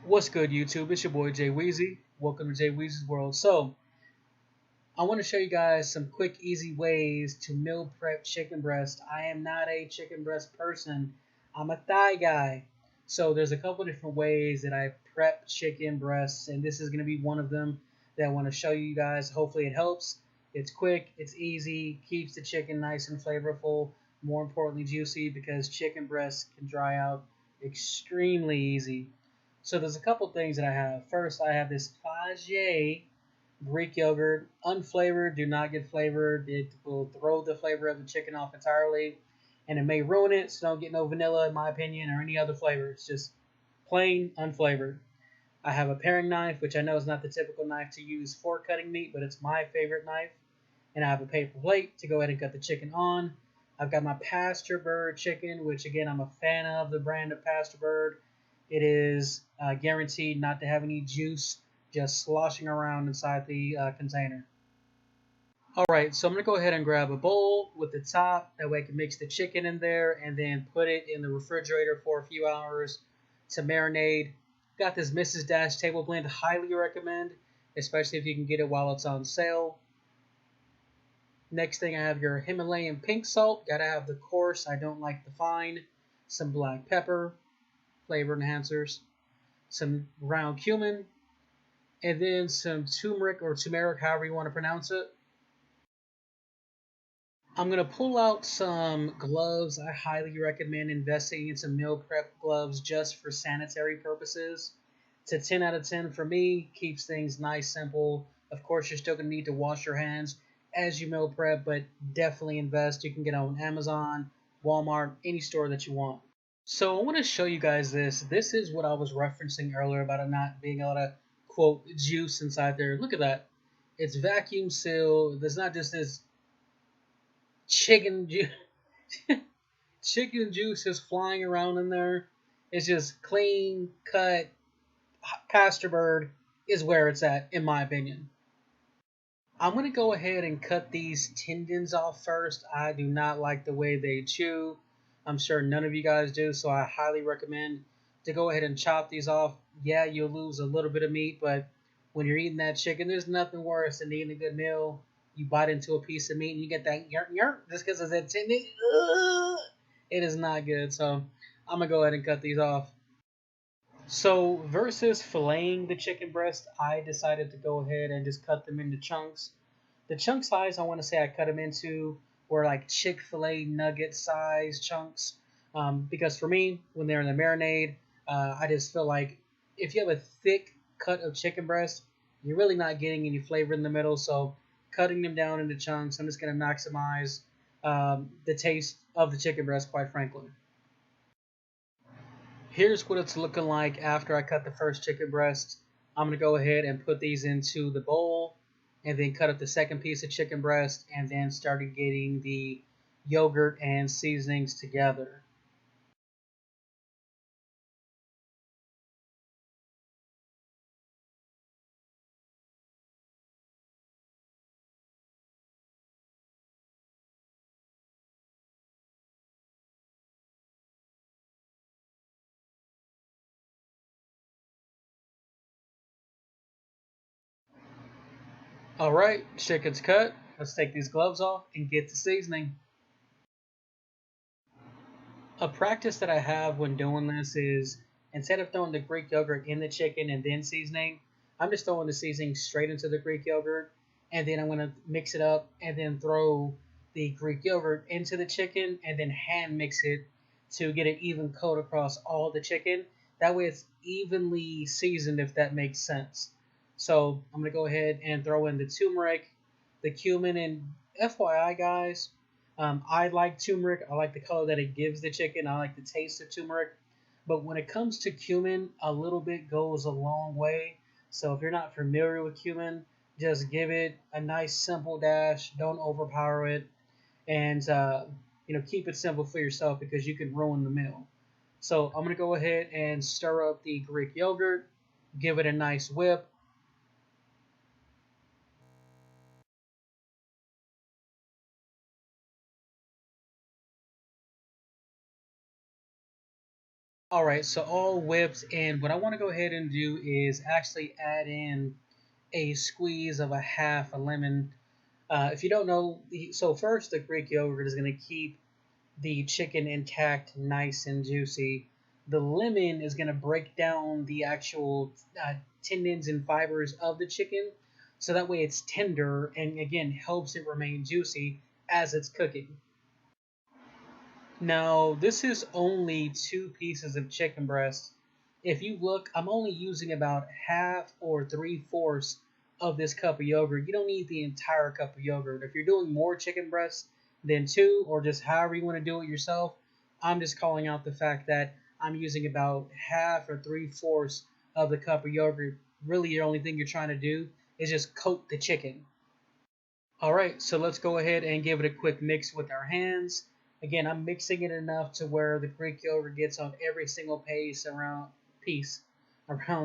What's good, YouTube? It's your boy Jay Weezy. Welcome to Jay Weezy's World. So, I want to show you guys some quick, easy ways to meal prep chicken breast. I am not a chicken breast person. I'm a thigh guy. So, there's a couple different ways that I prep chicken breasts, and this is going to be one of them that I want to show you guys. Hopefully, it helps. It's quick, it's easy, keeps the chicken nice and flavorful, more importantly, juicy, because chicken breasts can dry out extremely easy. So there's a couple things that I have. First, I have this Fabergé Greek yogurt, unflavored. Do not get flavored. It will throw the flavor of the chicken off entirely, and it may ruin it. So don't get no vanilla, in my opinion, or any other flavor. It's just plain unflavored. I have a paring knife, which I know is not the typical knife to use for cutting meat, but it's my favorite knife. And I have a paper plate to go ahead and cut the chicken on. I've got my Pasture Bird chicken, which again I'm a fan of the brand of Pasture Bird. It is guaranteed not to have any juice just sloshing around inside the container. Alright, so I'm going to go ahead and grab a bowl with the top. That way I can mix the chicken in there and then put it in the refrigerator for a few hours to marinate. Got this Mrs. Dash table blend. Highly recommend, especially if you can get it while it's on sale. Next thing, I have your Himalayan pink salt. Gotta have the coarse, I don't like the fine. Some black pepper, flavor enhancers. Some ground cumin, and then some turmeric or turmeric, however you want to pronounce it. I'm going to pull out some gloves. I highly recommend investing in some meal prep gloves just for sanitary purposes. It's a 10 out of 10 for me. Keeps things nice, simple. Of course, you're still going to need to wash your hands as you meal prep, but definitely invest. You can get on Amazon, Walmart, any store that you want. So I want to show you guys this. This is what I was referencing earlier about it not being able to, quote, juice inside there. Look at that. It's vacuum sealed. There's not just this chicken juice. Chicken juice is flying around in there. It's just clean cut. Pasture Bird is where it's at, in my opinion. I'm going to go ahead and cut these tendons off first. I do not like the way they chew. I'm sure none of you guys do, so I highly recommend to go ahead and chop these off. Yeah, you'll lose a little bit of meat, but when you're eating that chicken, there's nothing worse than eating a good meal. You bite into a piece of meat and you get that yerk yerk just because of that tendon. It is not good, so I'm going to go ahead and cut these off. So versus filleting the chicken breast, I decided to go ahead and just cut them into chunks. The chunk size I want to say I cut them into were like Chick-fil-A nugget size chunks. Because for me, when they're in the marinade, I just feel like if you have a thick cut of chicken breast, you're really not getting any flavor in the middle. So cutting them down into chunks, I'm just going to maximize the taste of the chicken breast, quite frankly. Here's what it's looking like after I cut the first chicken breast. I'm going to go ahead and put these into the bowl and then cut up the second piece of chicken breast and then started getting the yogurt and seasonings together. Alright, chicken's cut. Let's take these gloves off and get the seasoning. A practice that I have when doing this is instead of throwing the Greek yogurt in the chicken and then seasoning, I'm just throwing the seasoning straight into the Greek yogurt and then I'm going to mix it up and then throw the Greek yogurt into the chicken and then hand mix it to get an even coat across all the chicken. That way it's evenly seasoned, if that makes sense. So I'm going to go ahead and throw in the turmeric, the cumin, and FYI guys, I like turmeric. I like the color that it gives the chicken. I like the taste of turmeric. But when it comes to cumin, a little bit goes a long way. So if you're not familiar with cumin, just give it a nice simple dash. Don't overpower it, and keep it simple for yourself because you can ruin the meal. So I'm gonna go ahead and stir up the Greek yogurt, give it a nice whip, Alright, so all whipped, and what I want to go ahead and do is actually add in a squeeze of a half a lemon. If you don't know, so first the Greek yogurt is going to keep the chicken intact, nice and juicy. The lemon is going to break down the actual tendons and fibers of the chicken, so that way it's tender and again helps it remain juicy as it's cooking. Now, this is only 2 pieces of chicken breast. If you look, I'm only using about half or 3/4 of this cup of yogurt. You don't need the entire cup of yogurt. If you're doing more chicken breasts than 2, or just however you want to do it yourself, I'm just calling out the fact that I'm using about half or 3/4 of the cup of yogurt. Really, the only thing you're trying to do is just coat the chicken. Alright, so let's go ahead and give it a quick mix with our hands. Again, I'm mixing it enough to where the Greek yogurt gets on every single piece around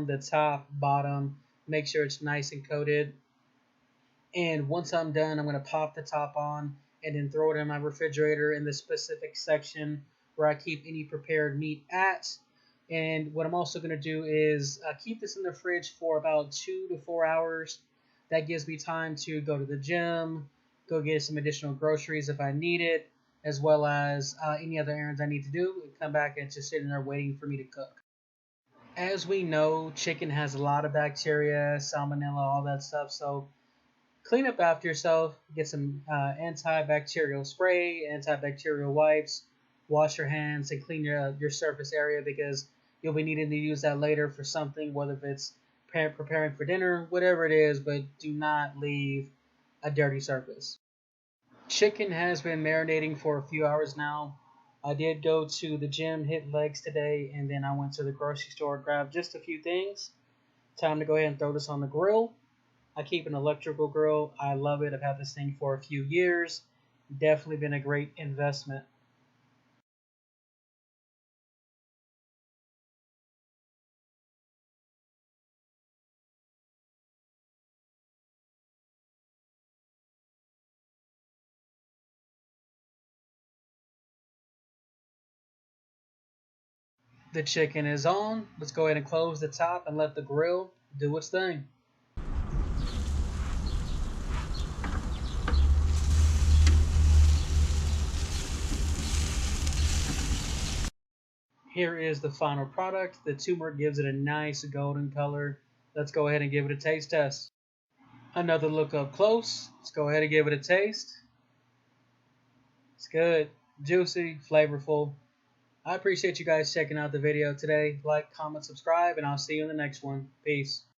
the top, bottom. Make sure it's nice and coated. And once I'm done, I'm going to pop the top on and then throw it in my refrigerator in the specific section where I keep any prepared meat at. And what I'm also going to do is keep this in the fridge for about 2 to 4 hours. That gives me time to go to the gym, go get some additional groceries if I need it, as well as any other errands I need to do, and come back and just sitting there waiting for me to cook. As we know, chicken has a lot of bacteria, salmonella, all that stuff. So clean up after yourself, get some antibacterial spray, antibacterial wipes, wash your hands, and clean your surface area because you'll be needing to use that later for something, whether it's preparing for dinner, whatever it is, but do not leave a dirty surface. Chicken has been marinating for a few hours now. I did go to the gym, hit legs today, and then I went to the grocery store, grabbed just a few things. Time to go ahead and throw this on the grill. I keep an electrical grill. I love it. I've had this thing for a few years. Definitely been a great investment. The chicken is on. Let's go ahead and close the top and let the grill do its thing. Here is the final product. The turmeric gives it a nice golden color. Let's go ahead and give it a taste test. Another look up close. Let's go ahead and give it a taste. It's good, juicy, flavorful. I appreciate you guys checking out the video today. Like, comment, subscribe, and I'll see you in the next one. Peace.